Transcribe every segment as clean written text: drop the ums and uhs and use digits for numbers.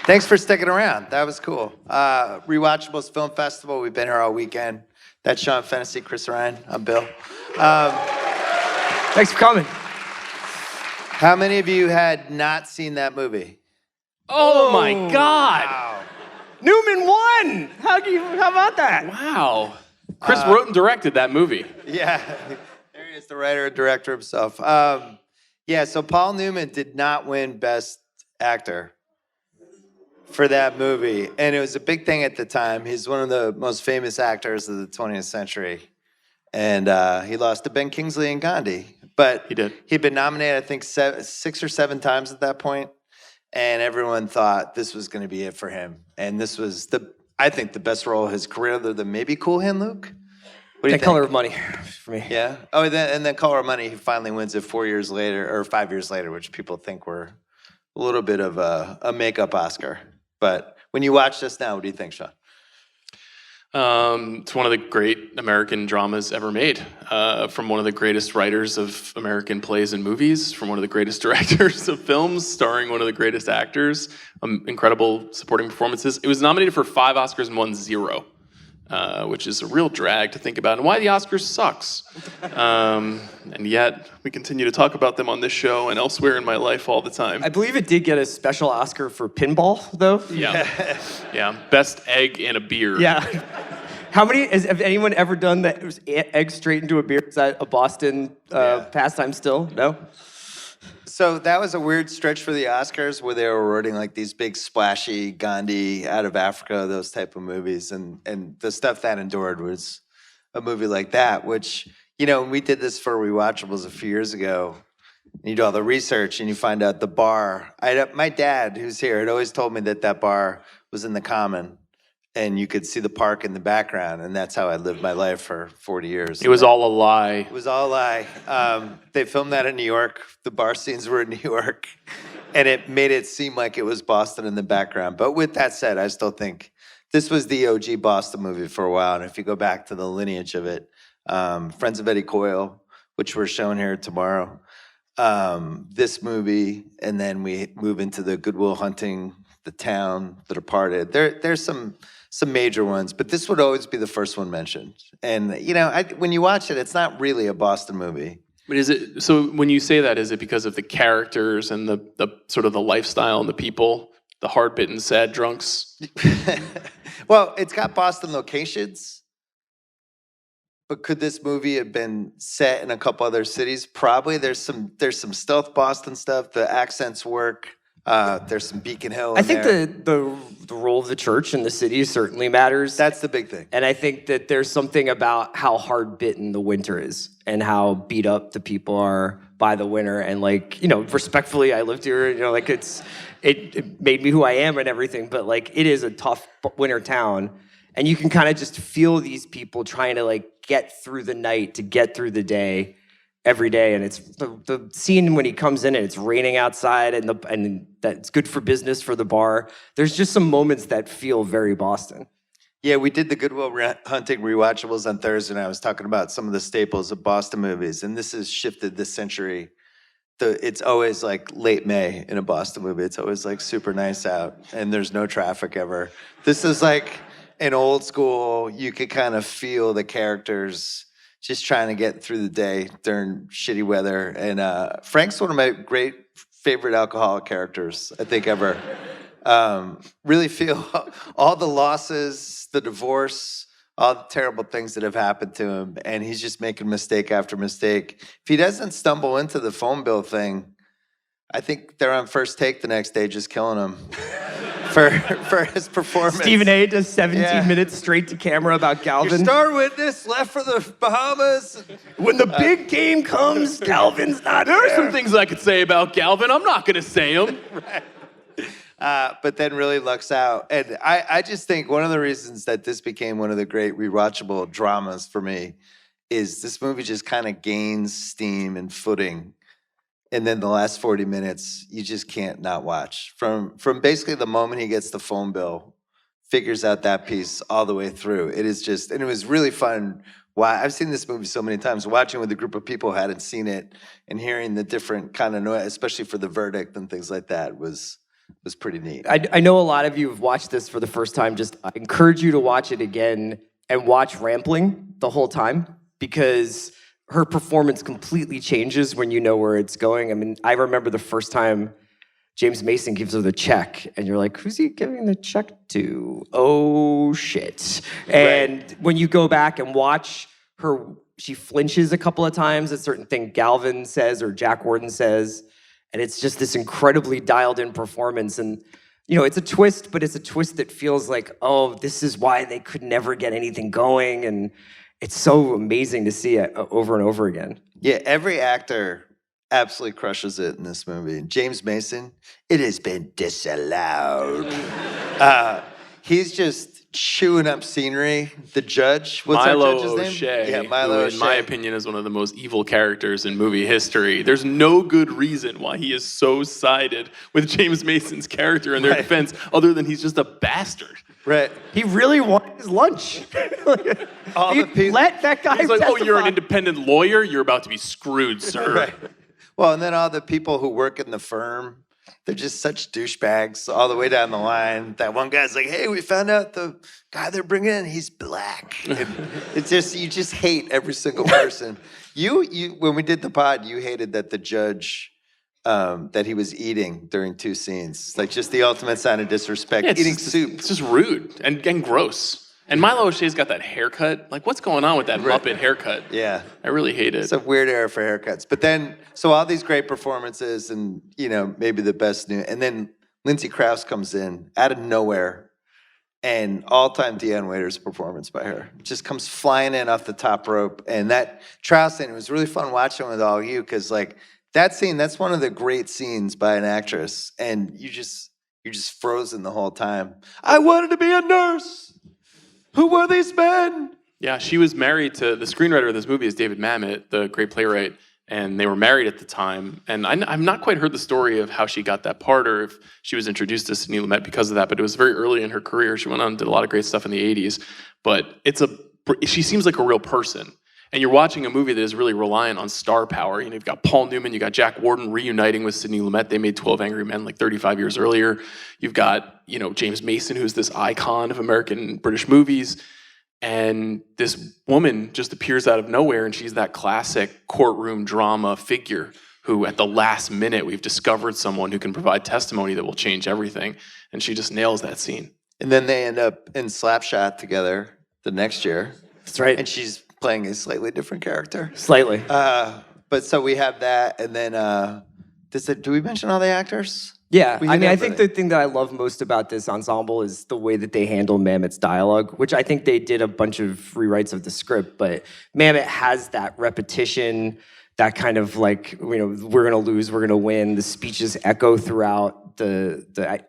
Thanks for sticking around. That was cool. Rewatchables Film Festival. We've been here all weekend. That's Sean Fennessey, Chris Ryan. I'm Bill. Thanks for coming. How many of you had not seen that movie? Oh my God! Wow. Newman won! How about that? Wow. Chris wrote and directed that movie. Yeah, there he is, the writer and director himself. Yeah, so Paul Newman did not win Best Actor for that movie, and it was a big thing at the time. He's one of the most famous actors of the 20th century, and he lost to Ben Kingsley and Gandhi. But He did. He'd been nominated, I think, 6 or 7 times at that point, and everyone thought this was going to be it for him. And this was, I think, the best role of his career, other than maybe Cool Hand Luke. What do you think? Color of Money for me. Yeah. Oh, and then Color of Money, he finally wins it 4 years later, or 5 years later, which people think were a little bit of a makeup Oscar. But when you watch this now, what do you think, Sean? It's one of the great American dramas ever made. From one of the greatest writers of American plays and movies, from one of the greatest directors of films, starring one of the greatest actors. Incredible supporting performances. It was nominated for 5 Oscars and won 0. Which is a real drag to think about, and why the Oscars sucks. And yet, we continue to talk about them on this show and elsewhere in my life all the time. I believe it did get a special Oscar for pinball, though. Yeah. Yeah. Best egg in a beer. Yeah. Have anyone ever done that? It was egg straight into a beer? Is that a Boston pastime still? No? So that was a weird stretch for the Oscars where they were awarding like these big splashy Gandhi, Out of Africa, those type of movies. And the stuff that endured was a movie like that, which, you know, when we did this for Rewatchables a few years ago, you do all the research and you find out the bar. My dad, who's here, had always told me that bar was in the Common and you could see the park in the background. And that's how I lived my life for 40 years. It was all a lie. It was all a lie. They filmed that in New York. The bar scenes were in New York. And it made it seem like it was Boston in the background. But with that said, I still think this was the OG Boston movie for a while. And if you go back to the lineage of it, Friends of Eddie Coyle, which we're showing here tomorrow, this movie, and then we move into the Good Will Hunting, The Town, The Departed. There's some major ones, but this would always be the first one mentioned. And, you know, when you watch it, it's not really a Boston movie. But is it, so when you say that, is it because of the characters and the sort of the lifestyle and the people, the hard-bitten sad drunks? Well, it's got Boston locations, but could this movie have been set in a couple other cities? Probably. There's some stealth Boston stuff. The accents work. There's some Beacon Hill. I think the role of the church in the city certainly matters. That's the big thing. And I think that there's something about how hard-bitten the winter is and how beat up the people are by the winter. And like, you know, respectfully, I lived here, you know, like it made me who I am and everything, but like it is a tough winter town. And you can kind of just feel these people trying to like get through the night to get through the day every day. And it's the scene when he comes in and it's raining outside and that's good for business for the bar. There's just some moments that feel very Boston. Yeah, we did the Good Will Hunting Rewatchables on Thursday, and I was talking about some of the staples of Boston movies, and this has shifted this century. It's always like late May in a Boston movie. It's always like super nice out, and there's no traffic ever. This is like an old school, you could kind of feel the characters just trying to get through the day during shitty weather. And Frank's one of my great favorite alcoholic characters, I think, ever. Really feel all the losses, the divorce, all the terrible things that have happened to him, and he's just making mistake after mistake. If he doesn't stumble into the phone bill thing, I think they're on First Take the next day just killing him for his performance. Stephen A. does 17 minutes straight to camera about Galvin. Your star witness left for the Bahamas. When the big game comes, Galvin's not There there. are some things I could say about Galvin. I'm not going to say them. Right. But then really lucks out. And I just think one of the reasons that this became one of the great rewatchable dramas for me is this movie just kind of gains steam and footing. And then the last 40 minutes, you just can't not watch. From basically the moment he gets the phone bill, figures out that piece all the way through. It is just, and it was really fun. I've seen this movie so many times, watching with a group of people who hadn't seen it and hearing the different kind of noise, especially for the verdict and things like that, was was pretty neat. I know a lot of you have watched this for the first time. Just I encourage you to watch it again and watch Rampling the whole time, because her performance completely changes when you know where it's going. I mean, I remember the first time James Mason gives her the check, and you're like, who's he giving the check to? Oh, shit. And when you go back and watch her, she flinches a couple of times at certain thing Galvin says or Jack Warden says, and it's just this incredibly dialed-in performance. And, you know, it's a twist, but it's a twist that feels like, oh, this is why they could never get anything going, and it's so amazing to see it over and over again. Yeah, every actor absolutely crushes it in this movie. James Mason, it has been disallowed. He's just chewing up scenery. The judge, what's Milo our judge's name? O'Shea, Yeah, Milo who, O'Shea. in my opinion, is one of the most evil characters in movie history. There's no good reason why he is so sided with James Mason's character in their defense, other than he's just a bastard. Right. He really wanted his lunch. All the people. Let that guy He's like, oh, you're an testify. independent lawyer? You're about to be screwed, sir. Right. Well, and then all the people who work in the firm, they're just such douchebags all the way down the line. That one guy's like, hey, we found out the guy they're bringing in, he's black. And it's just, you just hate every single person. You when we did the pod, you hated that the judge, that he was eating during 2 scenes. Like just the ultimate sign of disrespect, Yeah, it's eating just- soup. It's just rude and gross. And Milo O'Shea's got that haircut. Like, what's going on with that Muppet haircut? Yeah. I really hate it. It's a weird era for haircuts. But then, so all these great performances and, you know, maybe the best new. And then Lindsay Krause comes in out of nowhere, and all-time Deanne Waiters performance by her just comes flying in off the top rope. And that trial scene, it was really fun watching with all of you, because like that scene, that's one of the great scenes by an actress. And you're just frozen the whole time. I wanted to be a nurse. Who were these men? Yeah, she was married to the screenwriter of this movie is David Mamet, the great playwright, and they were married at the time. And I've not quite heard the story of how she got that part or if she was introduced to Sidney Lumet because of that, but it was very early in her career. She went on and did a lot of great stuff in the 80s, but she seems like a real person. And you're watching a movie that is really reliant on star power. You know, you've got Paul Newman, you got Jack Warden reuniting with Sidney Lumet. They made 12 Angry Men like 35 years earlier. You've got, you know, James Mason, who's this icon of American British movies. And this woman just appears out of nowhere, and she's that classic courtroom drama figure who at the last minute we've discovered someone who can provide testimony that will change everything. And she just nails that scene. And then they end up in Slapshot together the next year. That's right. And she's playing a slightly different character. Slightly. But so we have that, and then do we mention all the actors? Yeah, We I hit mean, I everything. think the thing that I love most about this ensemble is the way that they handle Mamet's dialogue, which I think they did a bunch of rewrites of the script, but Mamet has that repetition, that kind of like, you know, we're gonna lose, we're gonna win. The speeches echo throughout the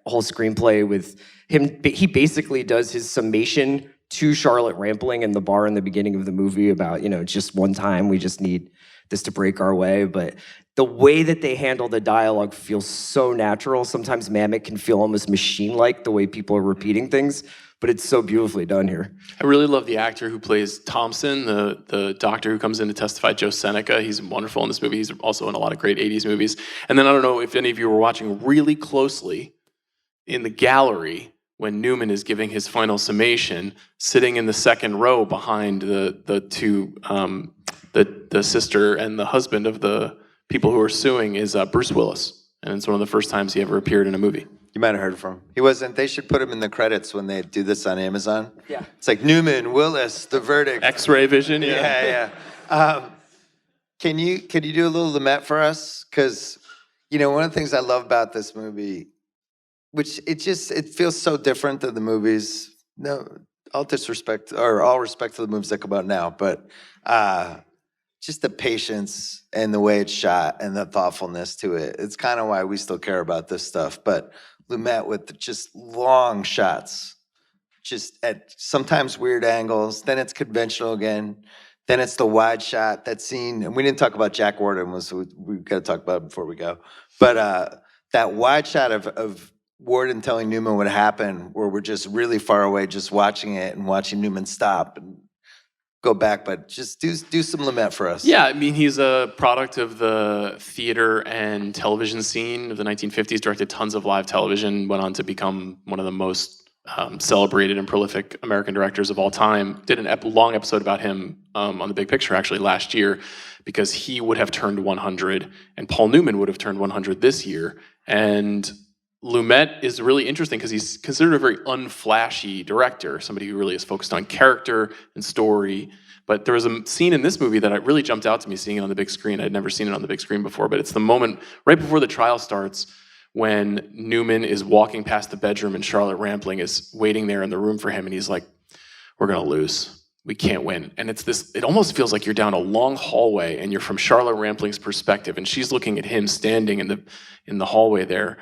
whole screenplay with him. He basically does his summation to Charlotte Rampling in the bar in the beginning of the movie about, you know, just one time, we just need this to break our way. But the way that they handle the dialogue feels so natural. Sometimes Mamet can feel almost machine-like, the way people are repeating things, but it's so beautifully done here. I really love the actor who plays Thompson, the doctor who comes in to testify, Joe Seneca. He's wonderful in this movie. He's also in a lot of great 80s movies. And then I don't know if any of you were watching really closely in the gallery when Newman is giving his final summation, sitting in the second row behind the two, the sister and the husband of the people who are suing is Bruce Willis. And it's one of the first times he ever appeared in a movie. You might have heard from him. He wasn't. They should put him in the credits when they do this on Amazon. Yeah. It's like Newman, Willis, the verdict. X-ray vision, Yeah. Can you do a little Lumet for us? Because, you know, one of the things I love about this movie, which it feels so different than the movies. No, all disrespect or all respect to the movies that come out now, but just the patience and the way it's shot and the thoughtfulness to it. It's kind of why we still care about this stuff. But Lumet with just long shots, just at sometimes weird angles. Then it's conventional again. Then it's the wide shot. That scene, and we didn't talk about Jack Warden. We've got to talk about it before we go. But that wide shot of Warden telling Newman what happened, where we're just really far away, just watching it and watching Newman stop. And go back, but just do some Lumet for us. Yeah, I mean, he's a product of the theater and television scene of the 1950s, directed tons of live television, went on to become one of the most celebrated and prolific American directors of all time. Did a long episode about him on The Big Picture, actually, last year, because he would have turned 100, and Paul Newman would have turned 100 this year. And Lumet is really interesting because he's considered a very unflashy director, somebody who really is focused on character and story. But there was a scene in this movie that really jumped out to me seeing it on the big screen. I'd never seen it on the big screen before, but it's the moment right before the trial starts when Newman is walking past the bedroom and Charlotte Rampling is waiting there in the room for him, and he's like, "We're gonna lose. We can't win." And it almost feels like you're down a long hallway and you're from Charlotte Rampling's perspective, and she's looking at him standing in the hallway there.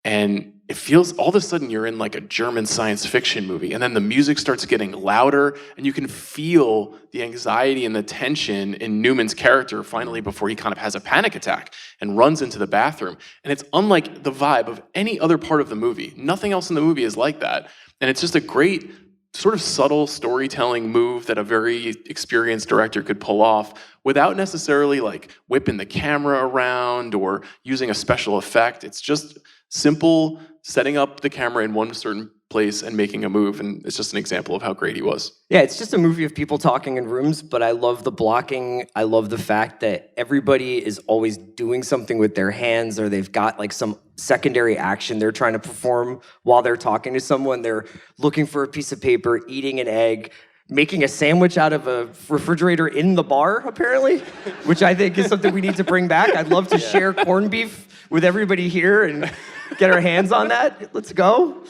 And it feels, all of a sudden you're in like a German science fiction movie, and then the music starts getting louder, and you can feel the anxiety and the tension in Newman's character finally before he kind of has a panic attack and runs into the bathroom. And it's unlike the vibe of any other part of the movie. Nothing else in the movie is like that. And it's just a great sort of subtle storytelling move that a very experienced director could pull off without necessarily like whipping the camera around or using a special effect. It's just simple, setting up the camera in one certain place and making a move, and it's just an example of how great he was. Yeah, it's just a movie of people talking in rooms, but I love the blocking. I love the fact that everybody is always doing something with their hands, or they've got like some secondary action they're trying to perform while they're talking to someone. They're looking for a piece of paper, eating an egg, making a sandwich out of a refrigerator in the bar, apparently, which I think is something we need to bring back. I'd love to share corned beef with everybody here and get our hands on that. Let's go.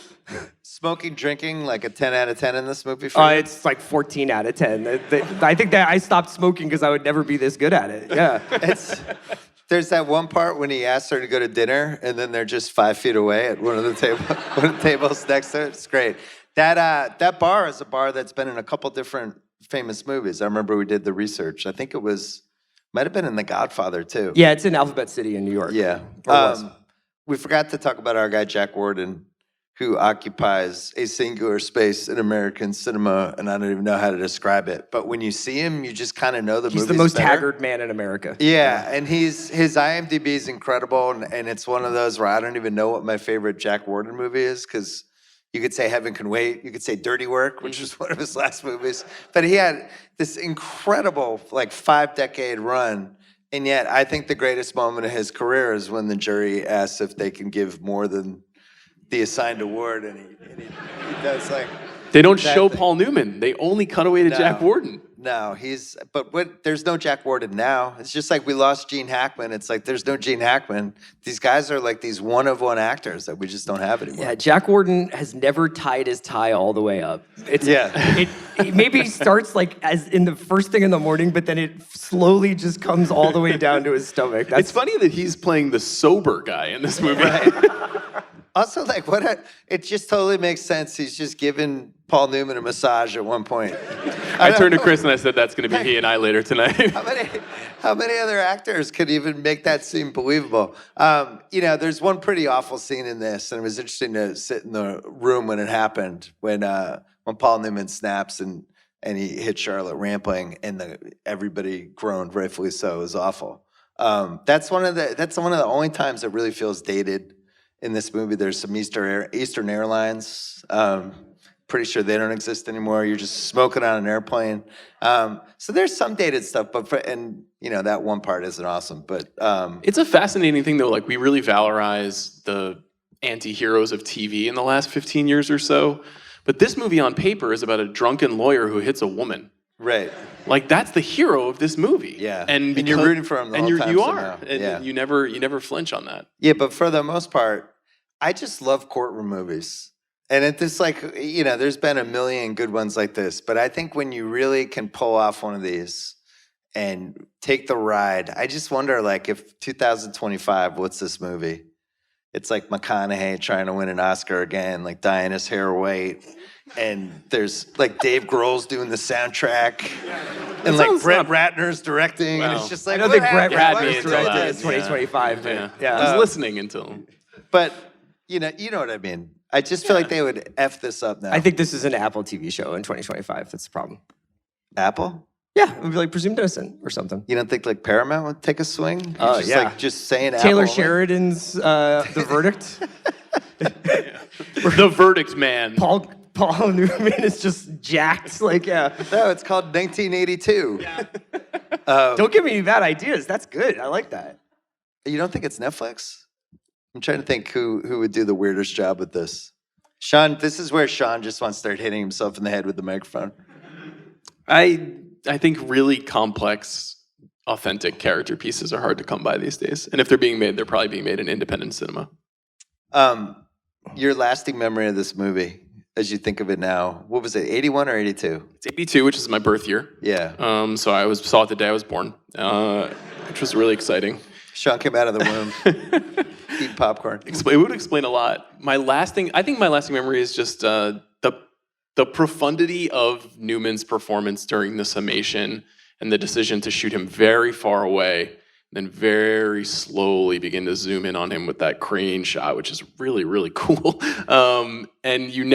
Smoking, drinking, like a 10 out of 10 in this movie for you? It's like 14 out of 10. I think that I stopped smoking because I would never be this good at it. Yeah. There's that one part when he asks her to go to dinner, and then they're just 5 feet away at one of the tables next to it. It's great. That bar is a bar that's been in a couple different famous movies. I remember we did the research. I think might have been in The Godfather too. Yeah, it's in Alphabet City in New York. Yeah. We forgot to talk about our guy Jack Warden, who occupies a singular space in American cinema, and I don't even know how to describe it. But when you see him, you just kind of know the movie's He's the most better. haggard man in America. Yeah, and his IMDb is incredible, and it's one of those where I don't even know what my favorite Jack Warden movie is, because you could say Heaven Can Wait, you could say Dirty Work, which was one of his last movies. But he had this incredible, like, 5-decade run, and yet I think the greatest moment of his career is when the jury asks if they can give more than the assigned award, and he does like... They don't show Paul Newman. They only cut away to Jack Warden. No, there's no Jack Warden now. It's just like we lost Gene Hackman. It's like there's no Gene Hackman. These guys are like these one-of-one actors that we just don't have anymore. Yeah, Jack Warden has never tied his tie all the way up. It maybe starts like as in the first thing in the morning, but then it slowly just comes all the way down to his stomach. It's funny that he's playing the sober guy in this movie. Right. Also, like, it just totally makes sense. He's just giving Paul Newman a massage at one point. I turned to Chris and I said, that's going to be he and I later tonight. How many other actors could even make that seem believable? There's one pretty awful scene in this, and it was interesting to sit in the room when it happened, when Paul Newman snaps and he hit Charlotte Rampling, and everybody groaned, rightfully so. It was awful. That's one of the only times it really feels dated. In this movie, there's some Eastern Airlines. Pretty sure they don't exist anymore. You're just smoking on an airplane. So there's some dated stuff, but that one part isn't awesome. But it's a fascinating thing, though. Like, we really valorize the anti-heroes of TV in the last 15 years or so. But this movie on paper is about a drunken lawyer who hits a woman. Right. Like, that's the hero of this movie. Yeah. And you're rooting for him the whole time. You are. And you never flinch on that. Yeah, but for the most part, I just love courtroom movies. And it's like, there's been a million good ones like this. But I think when you really can pull off one of these and take the ride, I just wonder, like, if 2025, what's this movie? It's like McConaughey trying to win an Oscar again, like dyeing his hair white. And there's like Dave Grohl's doing the soundtrack. And like Brett Ratner's directing. Wow. And it's just like, I don't think Brett Ratner's Ratner's directed in that. 2025. Yeah. I was listening until... But... You know what I mean. I just feel like they would F this up now. I think this is an Apple TV show in 2025. That's the problem. Apple? Yeah, it would be like presumed innocent or something. You don't think like Paramount would take a swing? Just Yeah. like just saying Taylor Apple. Sheridan's The Verdict. The Verdict Man. Paul Newman is just jacked. Like, yeah. No, it's called 1982. Don't give me any bad ideas. That's good. I like that. You don't think it's Netflix? I'm trying to think who would do the weirdest job with this. Sean, this is where Sean just wants to start hitting himself in the head with the microphone. I think really complex, authentic character pieces are hard to come by these days. And if they're being made, they're probably being made in independent cinema. Your lasting memory of this movie, as you think of it now, what was it, 81 or 82? It's 82, which is my birth year. Yeah. So I saw it the day I was born, which was really exciting. Sean came out of the womb, eating popcorn. It would explain a lot. I think my lasting memory is just the profundity of Newman's performance during the summation and the decision to shoot him very far away, and then very slowly begin to zoom in on him with that crane shot, which is really, really cool. And you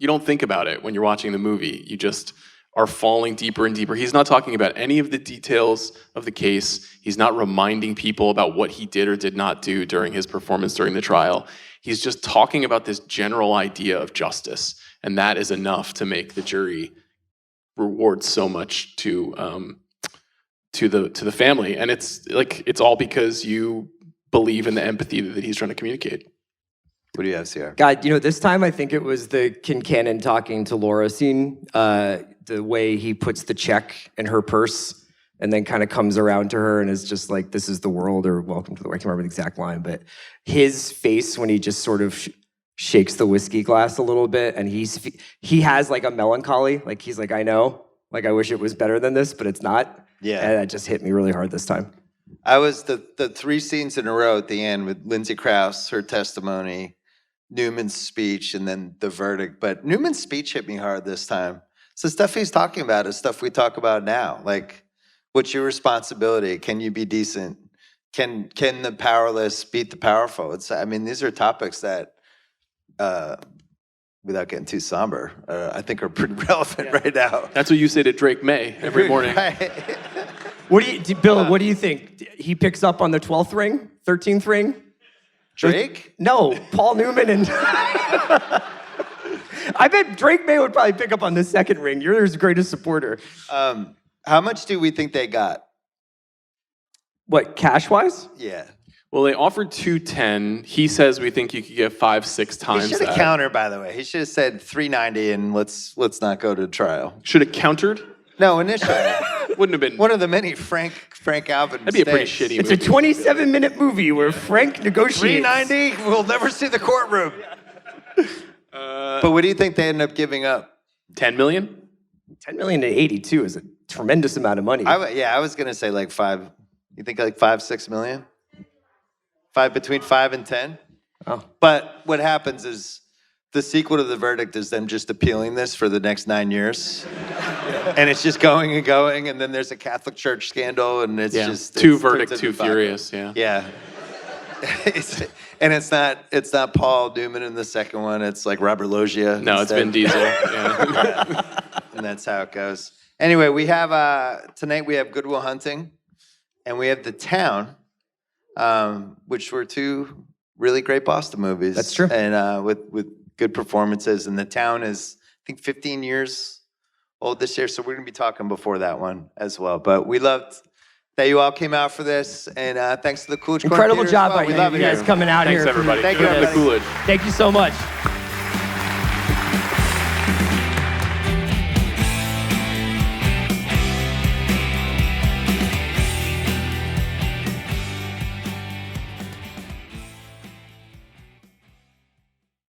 don't think about it when you're watching the movie. You just are falling deeper and deeper. He's not talking about any of the details of the case. He's not reminding people about what he did or did not do during his performance during the trial. He's just talking about this general idea of justice. And that is enough to make the jury reward so much to the family. And it's all because you believe in the empathy that he's trying to communicate. What do you have, Sierra? God, this time I think it was the Kincannon talking to Laura scene. The way he puts the check in her purse and then kind of comes around to her and is just like, "This is the world," or "Welcome to the world." I can't remember the exact line, but his face when he just sort of shakes the whiskey glass a little bit, and he has like a melancholy. Like he's like, "I know. Like I wish it was better than this, but it's not." Yeah. And that just hit me really hard this time. I was the 3 scenes in a row at the end with Lindsay Krause, her testimony, Newman's speech, and then the verdict. But Newman's speech hit me hard this time. So stuff he's talking about is stuff we talk about now. Like, what's your responsibility? Can you be decent? Can the powerless beat the powerful? These are topics that, without getting too somber, I think are pretty relevant right now. That's what you say to Drake May every morning. Right. Bill, what do you think? He picks up on the 12th ring, 13th ring? Drake? No, Paul Newman and... I bet Drake May would probably pick up on the second ring. You're his greatest supporter. How much do we think they got? What, cash-wise? Yeah. Well, they offered $210. He says we think you could get 5-6 times He should have that. countered, by the way. He should have said $390 and let's not go to trial. Should have countered. No, initially. Wouldn't have been. One of the many Frank Alvin That'd be a pretty mistakes. shitty It's movie. a 27-minute movie where Frank negotiates. $390? We'll never see the courtroom. But what do you think they ended up giving up? $10 million? $10 million to 82 is a tremendous amount of money. I was going to say like 5. You think like 5-6 million? Between 5 and 10? Oh. But what happens is the sequel to the verdict is them just appealing this for the next 9 years. And it's just going and going, and then there's a Catholic Church scandal, and it's just... Too it's verdict, turns too into furious, yeah. Yeah. It's not Paul Newman in the second one, it's like Robert Loggia. No, it's instead. Vin Diesel. Yeah. And that's how it goes. Anyway, we have, tonight we have Good Will Hunting, and we have The Town, which were 2 really great Boston movies. That's true. And with good performances. And The Town is, I think, 15 years old this year, so we're going to be talking before that one as well. But we loved that you all came out for this, and thanks to the Coolidge Incredible Theater as job well. by We love you it guys here. coming out Thanks, here. everybody. Thank Good you, to have the everybody. Coolidge. Thank you so much.